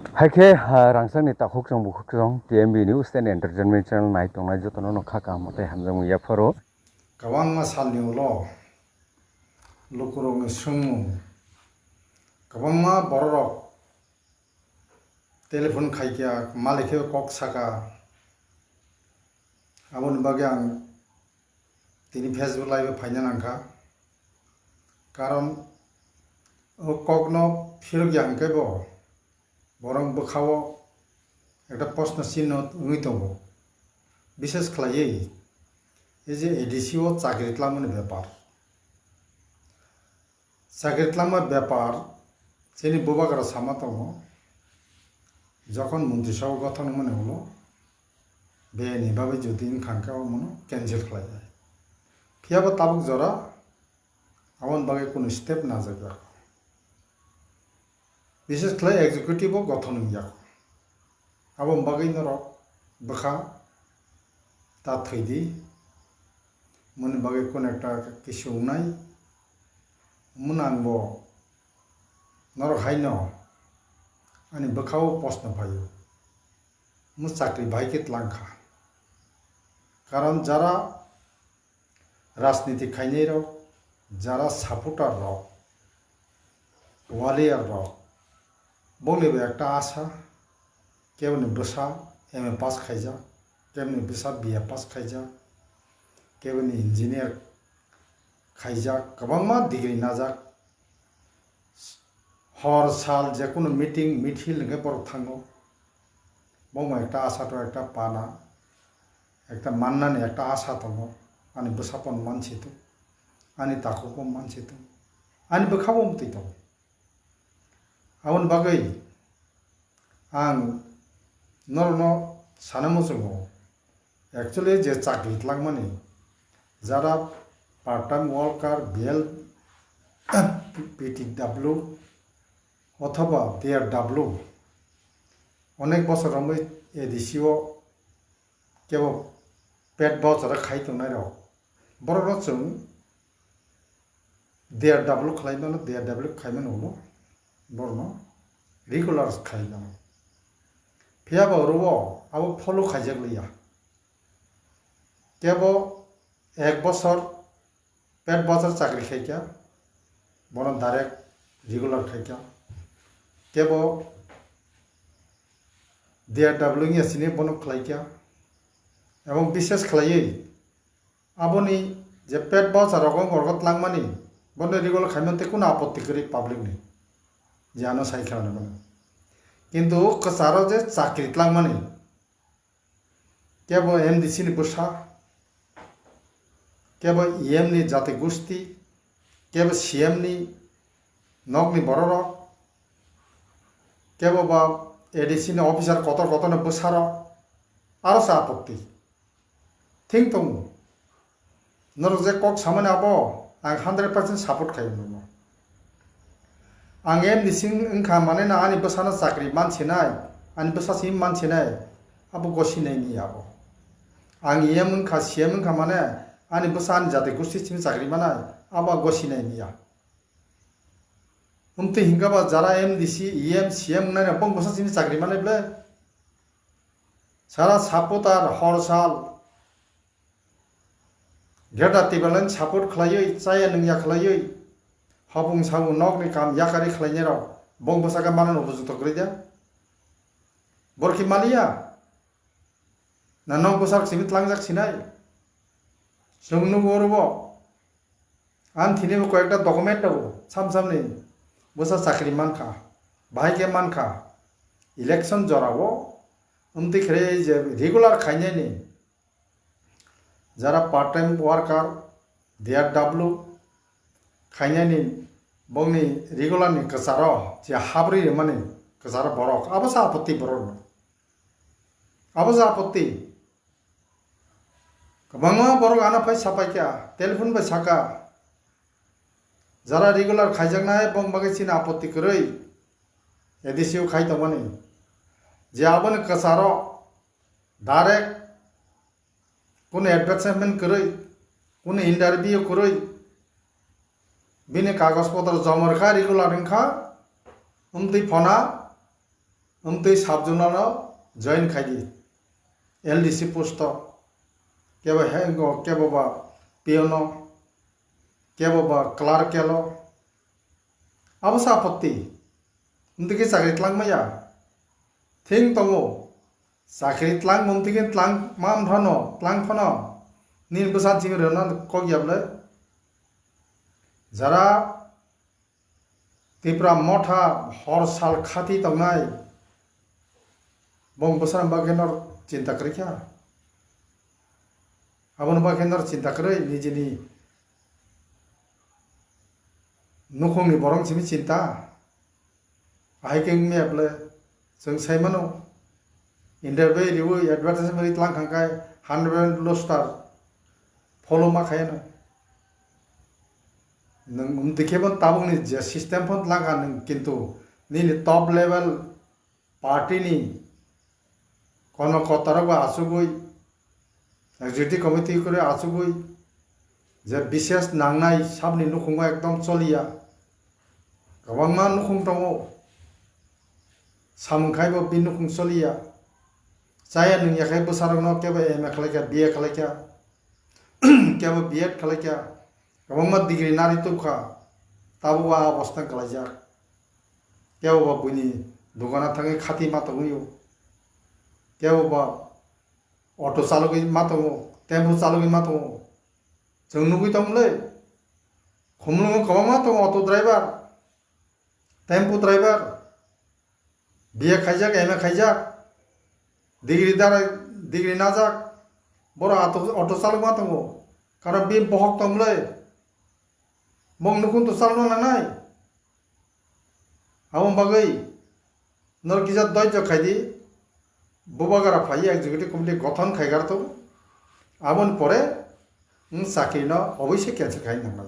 Haike rangsang ni takhok jong bukhok jong TMB News and Entertainment Channel nai tongnai jotono no khaka mote hamjang ya pharo Kabang salni ulo lukurong sungmu kabang ma borok telepon khaikya malikhe kok saka abon bagyang tini Facebook live phaina nangka karon kokno phirgyang kebo borong bukhawo একটা প্রশ্ন চিহ্ন উইতব বিশেষ খাইয়ে এই যে এডিসিও চাকরি ক্লামের ব্যাপার যিনি বোবাগারা সামাতম যখন মন্ত্রিসভা গঠন মনে হলো বেআইনিভাবে যদি খানকাও মনে ক্যান্সেল খাই যায় ফিয়াবো তাবুক জরা আমন বাগে কোনো স্টেপ না যাবে বিশেষ খাই এক্সিকিউটিভও গঠন হইয়া abon bagay norok baka ta thidi mun bagay kon ekta kisu unai munangbo norok haino ani bakao posna payo mu chakri bhaikit langkha karon jara রাজনীতি খাইনাই রক যারা সাপোর্টার রক ওয়ালিয়ার রক বলেবে একটা আশা কেমনি বসা এমএ পাস খাইজা কেমনি বসা BA pass খাইজা কেমনি engineer খাইজা গোबांमा degree নাজাক হর সাল যে কোনো মিটিং মিছিল লেগে পর থাঙ্গো বংমা একটা আশা তো একটা পানা একটা মান্নানি একটা আশা দङ আনি বসাপন মানসি তো আনি তাखोखौ मानसि तो आनी बखाबो मते दङ आवन बागै आं नरनो सानमो जोङो एक्चुअली जे चाकरि लांमानि जारा पार्ट टाइम वर्कार बिएल पिटिडब्लिउ अथवा डिआरडब्लिउ अनेक बছর रमै एडिसिओ केवल पेट बছर खाइतोंनाय र बरनो जों डिआरडब्लिउ खालायनो डिआरडब्लिउ खायमोन उलो बरनो रेगुलार खायनो फियाबो रवो आबो फलो खाइजागलिया केबो एक बছর पेट बছর चाकरि खाइका बरन डाइरेक्ट रेगुलार खाइका केबो डिआरडब्लिउ नि सिने बनो खाइका এবং বিশেষ খাইयै আবনি যে পেট বছর রকম গরগত লাংমানি বন্ধ রেগুলার খাইমতে কোনো আপত্তি করি পাবলিক নেই জানো সাই খাওয়ানো মানে কিন্তু কসারো যে চাকরি লাংমানি কেবল এমডিসি নি বসা কেবল ইএম নি জাতি গোষ্ঠী কেবল সিএম নি নগনি বড় কেবল বা এডিসি নি অফিসার কত কত না বসার আরো সা আপত্তি थिंक दङ नर जे कक सामने आबो आं 100% सपोर्ट खायनो आं एम निसिं ओंखा माने ना आनि बसाना चाकरि मानसिनाय आनि बसासि मानसिनाय आबो गसिनाय नि आबो आं एम ओंखा सिएम ओंखा माने आनि बसानि जाते गुस्ति सिं चाकरि मानाय आबा गसिनाय निया उमते हिंगाबा जारा एमडीसी ईएम सीएम नाय बं बसासि चाकरि मानायब्ले सारा सापोतार हरसाल गेटा टेबलन सपोर्ट खालायै चाया नंया खालायै हाबुं साबुं नगनि काम याकारि खालायनाय राव बं बसागा मानन बुजुत ग्रैदा बरखि मालिया ना नंग बसार सिमित लांजाक सिनाय जोंनो गरबो आन थिनेबो कयेकटा डकुमेन्ट दङ सामसामनि बसा चाकरि मानखा बाहायके मानखा इलेक्शन जरावो उमति खरे जे रेगुलार खायनायनि যারা পার্ট টাইম ওয়ার্কার ডিআরডব্লিউ খাইনাयनि बंनि रेगुलारनि कसार जे हाब्रै माने कसार बरक आबसा आपत्ति बरक आबसा आपत्ति गोबांमा बरक आना फाय सापायका टेलिफोन बाय साका যারা रेगुलार खाइजागनाय बं बागैसिन आपत्ति करै एडिसिओ खाइतमानि जे आबन कसार डाइरेक्ट কোনো एडभार्टाइजमेंट करै কোনো इंटरव्यू करै बिनि कागजपत्र जमा रखा रेगुलार रखा उमती फना Tui sabjunano join khaidi LDC post keba hengo keba ba piano keba ba clerk kelo abasa apatti umtiki sakri tlang maya thing tongo sakri tlang mumtiki tlang mam dhano tlang phano nin busan ching rona kogyable jara tipra motha hor sal khati tongnai bong bosan bagenor cinta kerja abon bagenor cinta kerja nijini nukong ni borong simi cinta aiking me able seng saimano interview ribu advertisement itlang kangkai 100 lo star follow ma khayana nang tikebon tabung ni system pon laga nang kintu ni top level party ni kono kotara ba asugoi executive committee করে asugoi যে বিশেষ নাংনাই সামনে নুখুঙ্গা একদম চলিয়া গবাংমা নুখুং দङो সামখাইবো B নুখুং চলিয়া চায়া नों याखाय बोसारनो केबो MA खालायका बिए खालायका केबो B.Ed खालायका गबांमा degree नारि तुखा ताबो आ अवस्था खालायजा केबो बुनि दुकाना थाङै खाति मातगुयो केबो बा ऑटो चालकई मातगो टेम्पो चालकई मातगो जों नुगै दंलै खमलुङो गबांमा दङ ऑटो ड्राइवर टेम्पो ड्राइवर बिए खायजाक एमए खायजाक डिग्री नाजाक बर ऑटो चालक मा दङ कारण बे बहक दंलै मं नुखुन तो चालनो नांनाय आबन बागै नरकिजा दयज खायदि बुबागारा फाइ एक्जिक्यूटिव कमिटी गठन खायगार तो आबन परे চাকরি ন অবশ্যই ক্যান্সেল খাই নাংনা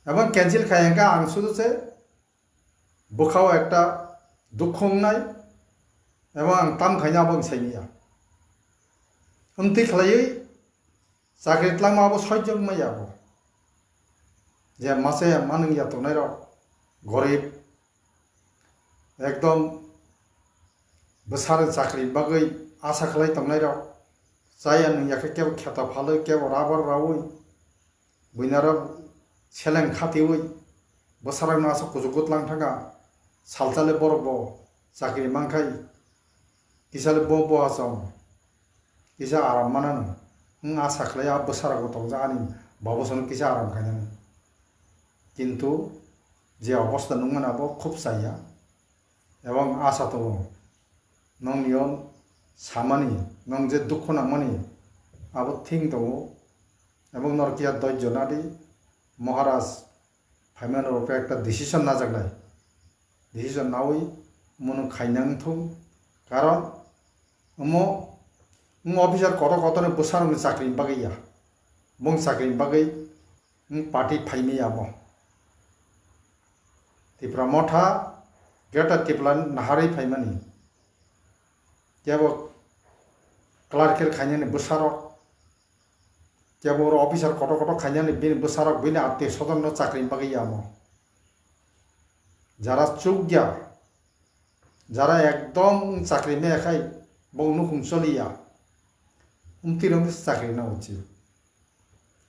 এবং ক্যান্সেল খাইঙ্কা আং শুধুছে বুখাও একটা দুঃখ নাই এবং আং তাম খাইনা আবং সাইনিয়া খালাই চাকরি তলাং মাবো সহ্য মাইয়াবো যে মাসে মানঙ্গিয়া তনাই গরিব একদম বসার চাকরি বাগৈ আশা খালাই তংনাই Saya nung yakai kebo kata phalo kebo rabar rawi buinara seleng khati ui bosarang nasa kujukut lang thanga salsale borbo sakri mangkai kisale bobo asam kisa aram manan asa khlaya bosara go tongja ani baboson kisa aram kainan kintu je অবস্থা nungmana bo খুব চাইয়া এবং আশা তো নং ইয়ন সামানি নং যে দুঃখ নামানি আবো থিং দङ এবং নরকিয়া 10 জনাদি মহারাজ ফাইমানের উপরে একটা ডিসিশন না জাগলাই ডিসিশন নাওই মনো খাইনাং থুম কারণ অফিসার কতনে বসারং চাকরি বাগैया বং চাকরি বাগै পার্টি ফাইমি আবো তিপ্রা মঠা গেটা তিপ্লান নাহারি ফাইমানি কেবো ক্লার্কের খাইনানি বসারক কেবো অফিসার কত খাইনানি বিন বসারক বিন আত্মীয় স্বজন চাকরি বাগैया আম যারা চুগিয়া যারা একদম চাকরি মেখাই বং নুখুং চলিয়া তিরং চাকরি না উচিত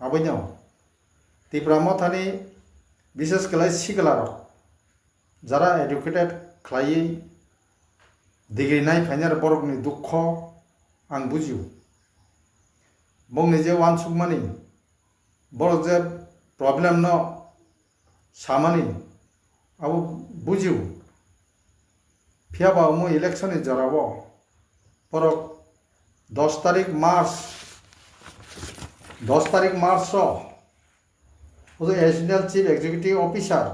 আবৈনাও তিপ্রা মথানি বিশেষ করে সিগলারক যারা এডুকেটেড খালাই ডিগ্রি নাই ফাইনার বরকনি দুঃখ आं बुजियो बंगनि जे वानसुकमानि बरक जे प्रॉब्लेम न सामानि आबो बुजियो फियाबा मो इलेक्शन जराबो बरक 10 तारिख मार्च ओदो एडिशनल चीफ एग्जीक्यूटिव ऑफिसर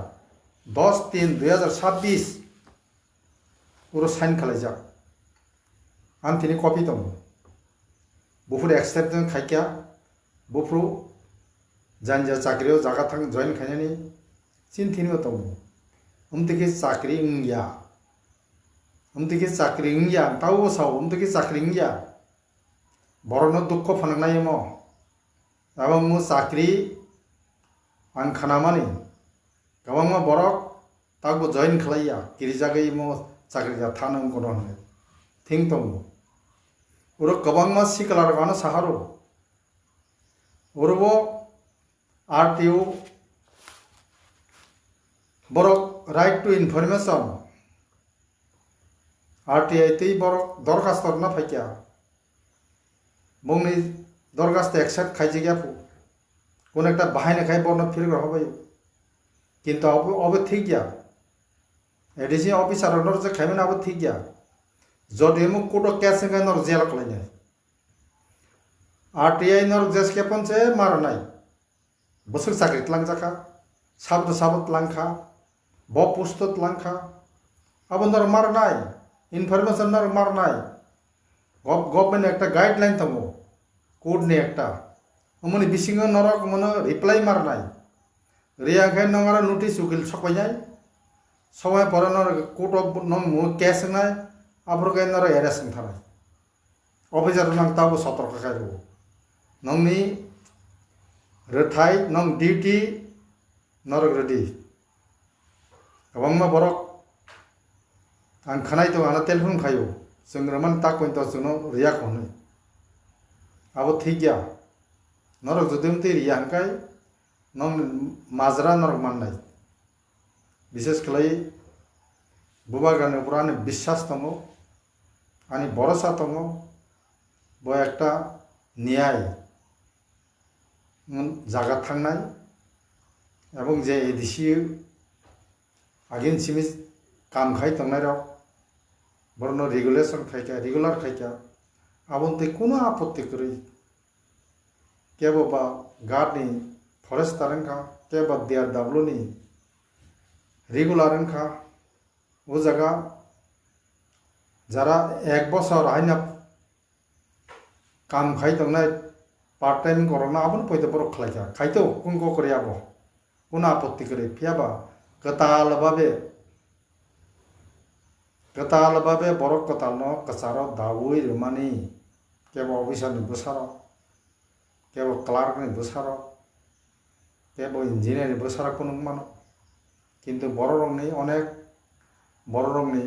10/3/2026 पुरो साइन खालायजा आं तिनि कपि दङ बुफुर एक्सेप्ट खायकिया बुफुर जान्जा चाकरियाव जागा थां जॉइन खायनानि चिन थिनिबो दङ उमतिके चाकरि इंगिया तावो साव उमतिके चाकरि इंगिया बरनो दुख फनांनाय मो आबो मु चाकरि आं खानामानि गबांमा बरक तागबो जॉइन खालाया किरिजागै मो চাকরিয়া থানো কোনো হলে থিং দङ ওরা गोबां सि कालार गानो साहारो ওরবো RTO Barak right to information RTI तै बरक दरखास्त ना फाइकिया बंनि दरखास्त एक्सेप्ट खाइजे गया कोन एकटा बाहायनो खाय बरनो फिरग्रा हबाय किन्तु अब ठीक गया एडिसी ऑफिसर नर जे खायमन अब ठीक गया जदि मु कोटो केस संगे नर जेल खलायनाय आरटीआई नर जेस केपन से मारनाय बसुक साख्रि लांजाखा साबद साबद लांखा ब पुस्तक लांखा अब नर मारनाय इनफरमेशन नर मारनाय गवर्नमेंट एकटा गाइडलाइन दङ कोड ने एकटा अमनि बिसिङो नरक मन रिप्लाई मारनाय रियाखै नंगारा नोटिस उकिल सकबायनाय समय पर नर कोर्ट ऑफ नंग मु केस नाय आबरकै नर एरेस्ट थानाय ऑफिसर नंग ताबो सतर्क खायरो नंगनि रोथाय नंग ड्यूटी नरक रेडी गोबां बरक आं खानाय दं आना टेलिफन खायो जों रमान ताकइन तो जों रिया खनो अब ठीक गया नरक जुदुमते रिया हंकाय नंग माजरा नरक माननाय विशेष कलाई बुबा गाने पुराने विश्वास दङ आनी भरोसा दङ बो एकटा न्याय जागा थांनाय एवं जे एडिसी आगेन सिमिस काम खाय तंनाय राव बरनो रेगुलेशन खायका रेगुलर खायका आबनते कोनो आपत्ति करै केबो बा गार्डनि फरेस्टार का केबा DRW नि रेगुलर का वो जगह जरा एक बছর हाइना काम खाई तंगनाय पार्ट टाइम करना आबन पयते बर खलायजा खायतो कुंको करे आबो कोन आपत्ति करे फियाबा कताल बाबे बरक कताल न कसारो दावुई रमानी केबो ऑफिसर नि बसारो केबो क्लार्क नि बसारो केबो इंजिनियर नि बसारो कोन मानो किन्तु बड़ रंगनि अनेक बड़ रंगनि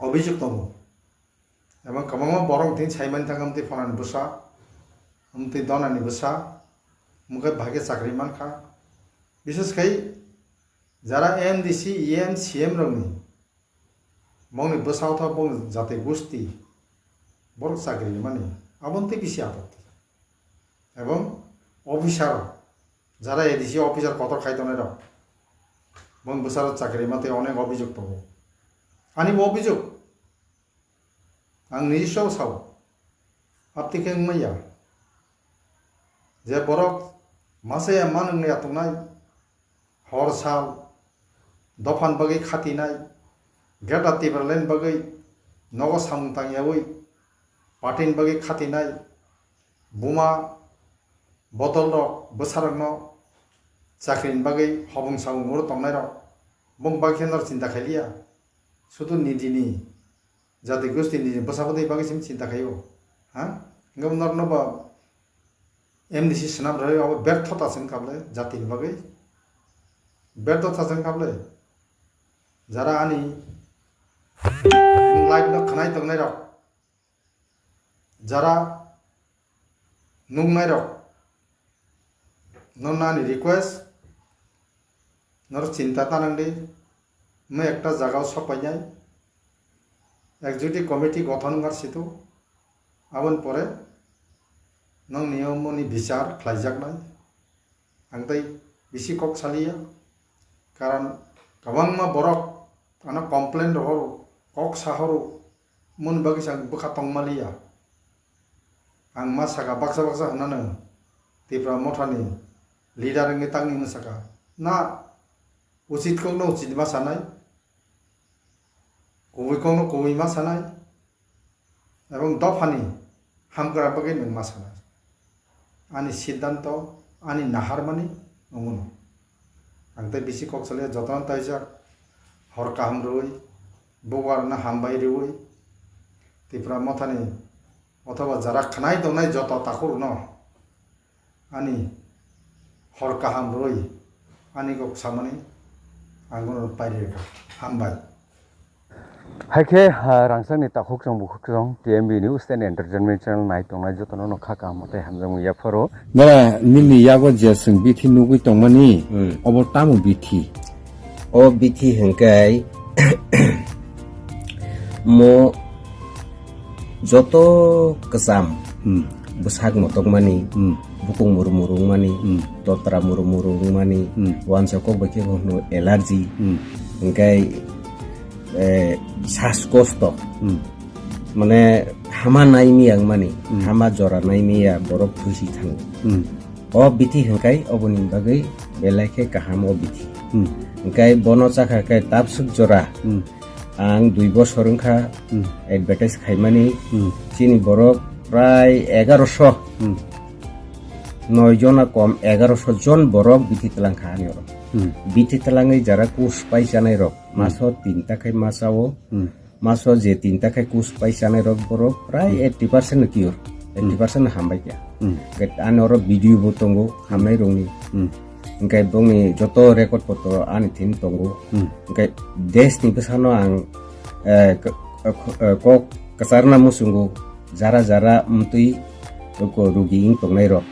अभियोग दङ एवं गोबां बरं दिन साइमान थांगमति फनानि बसा उमति दनानि बसा मुखे भागे चाकरि मानखा विशेष खाय जरा एमडीसी ईएम सीएम रंगनि मौनि बसावथा बं जाते गोष्ठी बर चाकरि माने आबनते बिसि आपत्ति एवं ऑफिसर जरा एडीसी ऑफिसर कत खायतनाय राव बं बसार चाकरि माते अनेक अभियोग दङ आनी अभियोग आं निजिसो साव आपतिके मैया जे बरक मासे मान नंगने आतंनाय हर साल दफान बगै खातिनाय गेटा तिब्रालेन बगै नगो सामतांयावै पाटिन बगै खातिनाय बुमा बदल रक बसारनो चाकरिन बगै हबुं साबुं मोर तंनाय रक बं बाखेनर चिंता खालिया शुद्ध निधिनि जाति गोष्ठी निधि बसाबदे बागैसिम चिंता खायो हाँ गवर्नर नबा एमडीसी सनाब रहे अब व्यर्थता जों काबले जाति बगै व्यर्थता जों काबले जरा आनी लाइफ न खनाय तंगनाय रक जरा नुंगनाय रक ननानि रिक्वेस्ट नर चिंता तानांदे मैं एक जगह सपाइनाय एक्जिक्यूटिव कमिटी गठन गारसितो आबन परे नों नियमनि विचार खालायजागनाय आंतै बिसि कक सालिया कारण गोबां मा बरक आना कमप्लेन रहर कक साहरो मन बागिसा बखा तंगमालिया आं मा सागा बाक्सा बाक्सा होनानो तिप्रा मथानि लीडर नोंनि तांनि मोसाका ना उचित को उचित मा सानाय कौन कौई मा सानाय एवं दफानी हामग्रा बगै नों मा सानाय आनी सिद्धांत आनी नाहार मानी नंगुन आंते बिसि कक्सले जतन ताइजा हर काहाम रोय बगार ना हामबाय रोय तिप्रा मथानी अथवा जरा खानाय दंनाय जत ताखुर न आनी हर काहाम रोय आनी को सामने आंगुन पाइरेका हामबाय Haike rangsangni takhok jong bukhuk jong TMB News and Entertainment Channel nai tongnai jotono no khaka mote hamjang ya pharo Nara nini yago jeseng bithi nugui tongmani obo tamu bithi o bithi hengkai mo joto kesam besak motok mani bukung murung mani totra murung mani wan sokok baki no allergy hengkai শ্বাসকষ্ট মানে হামা Naimi yang mani hama jora naimi ya borok thusi thang o bithi hengkai oboni bagai belake kaham o bithi hengkai bono chakha kai tapsuk jora ang 2 বছর hengkha advertise khaimani chini borok prai 1100 9 jona kom 1100 jon borok bithi telang khani oro bithi telangai jara kus pai janai rok maso 3 takai masao maso je 3 takai kus pai janai rok borok prai 80% kior 80% hambai ya ket anoro video botongo hamai rongni engkai bongi joto record foto ani tin tongo engkai des ni besano ang kok kasarna musungo jara mtui ko rugi ing tongnai rok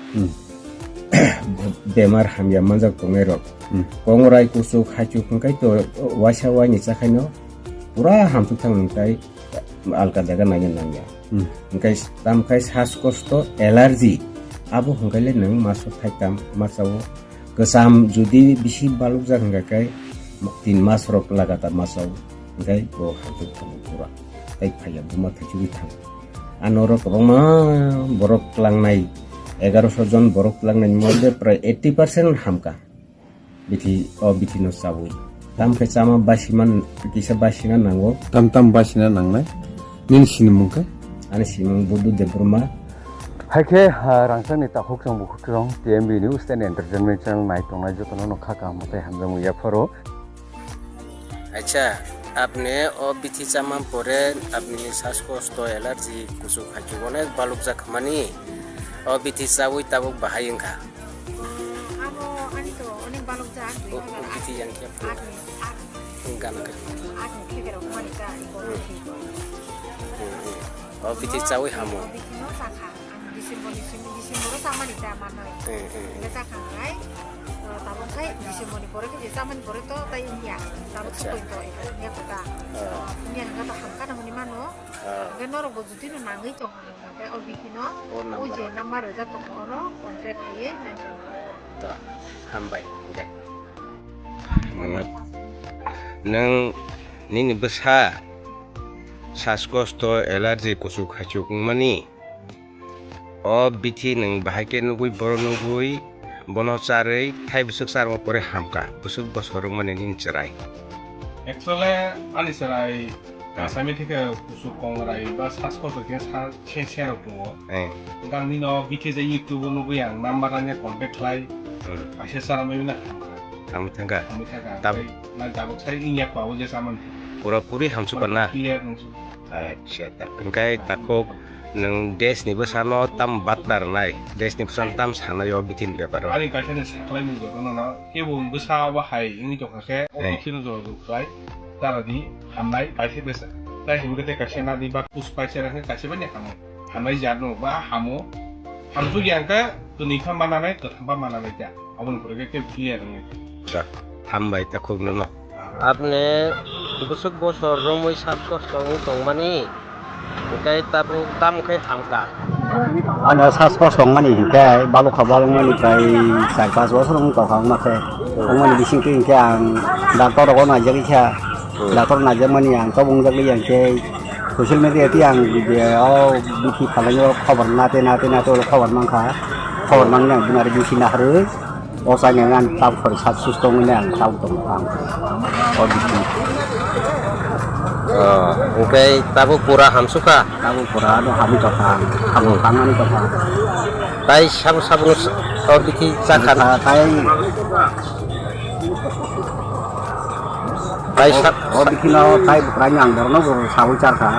bemar hamya manjak tongnai rok kongorai kusuk hachu khungkai to wasa wani chakhaino pura hamtuk thangkai alka jaga nangya engkai tamkai শ্বাসকষ্ট allergy abo hungkaile nang maso thaikam masao kesam judi bisi baluk jangkai 3 mas rok lagatar masao engkai bo hamtuk thang pura tai phaya buma thachu thang anoro kobangma borok klangnai 1100 jon borok klangnai modde prai 80% hamka bithi no sabui tam ke chama basiman kisa basina nango tam basina nangnai nin sinimungka ani simung budu debruma Haike rangsangni takhok jong bukhuk jong TMB News and Entertainment Channel nai tongnai jotono no khaka mote hamjang ya pharo acha apne o bithi chama pore apni শ্বাসকষ্ট allergy kusuk hachu onek baluk jakmani o bithi sabui tabuk bahayengka bithi yang kia enggak o bithi sabui hamu nang nini besa শ্বাসকষ্ট allergy kusuk hachuk mani o bithi nang bahake nugui boro nugui bono charei thai busuk sarmo pore hamka busuk bosorong mani nin charai actually ani sarai asami theke kusuk kongrai ba শ্বাসকষ্ট ke sa chen ro gang ni no bithi je youtube nugui ang number ane contact lai ase saramai na kamu tangga tab na jabuk sai inyak pa je saman pura puri hamsu pana siapa engkai takok nang des ni besano tam batar nai des ni pesan tam sana yo bitin beparo ani kaisen saklai mu go na hebun besa wa hai ini jok ke okin jo kai taradi hamnai kaise besa tai hibu kete kaisen na di ba puspai sera ke kaise banyak kamu hamnai jano ba hamo hamsu yang ka tuni kham mana nai to thamba mana nai ja abun pore ke clear ni hambai takok no apne busuk bosor romoi শ্বাসকষ্ট tongmani engkai tam kai hamka ana শ্বাসকষ্ট mani engkai balok khabal mani kai 4-5 bosor ng tokang make mani bising ke engkai ang doctor ko na jagi kha doctor na jamani ang kabung jagi yang ke social media ti ang video bithi phalanyo khabar nate khabar mangkha khabar mangnang binar bithi na haru osanya ngan tam khor sat sustong nang tau tong ang bithi engkai tabu pura hamsuka tabu pura no hami tokang kamu kangan tokang tai sabu o bithi chakhan tai o bithi no tai pranyang borno go sabu charka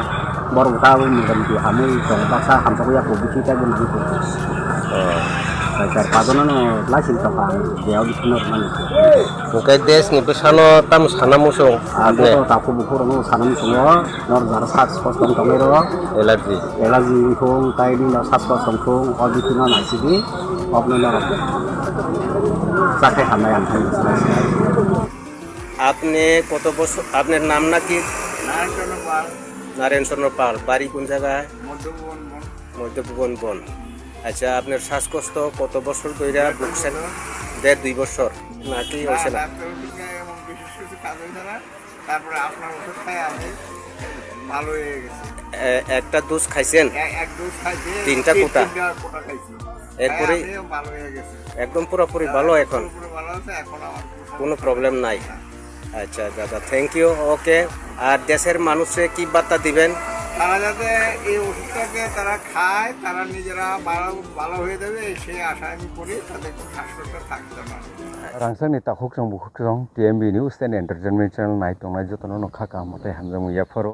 bor tabu mi kan ti hami tong paksa hamsok ya ko bithi ta gun bithi Saya padono no lasin toka dia di benar mana. Mungkin des ni besano tam sana musung. Aku to taku buku no sanam semua nor jar sat pos tong tomero. Elargi. Elazi kong tai di no sat pos tong kong odi tuna nasi di opno no. Sakai hamayan hai. আপনি কত বছর আপনার নাম নাকি নারায়ণ চন্দ্র পাল বাড়ি কোন জায়গায় মধ্যভুবন বন আচ্ছা আপনার শ্বাসকষ্ট কত বছর ধরে ভুগছেন 1.5-2 বছর নাকি হয়েছে না তারপরে আপনার ওষুধ খাই আমি ভালো হয়ে গেছে একটা ডোজ খাইছেন এক ডোজ খাইছি 3টা কোটা খাইছি এরপরে ভালো হয়ে গেছে একদম পুরোপুরি ভালো এখন পুরো ভালো আছে এখন আমার কোনো প্রবলেম নাই আচ্ছা দাদা থ্যাংক ইউ ওকে আর দেশের মানুষে কি বার্তা দিবেন তারা যাতে এই ওষুধটাকে তারা খায় তারা নিজেরা ভালো হয়ে যাবে সেই আশা আমি করি তাদের কোনো শ্বাসকষ্ট থাকতে না Rangsang ni tak hoksong bu hoksong TMB News and Entertainment Channel nai tongnai jotono no khaka mote hamjang ya phoro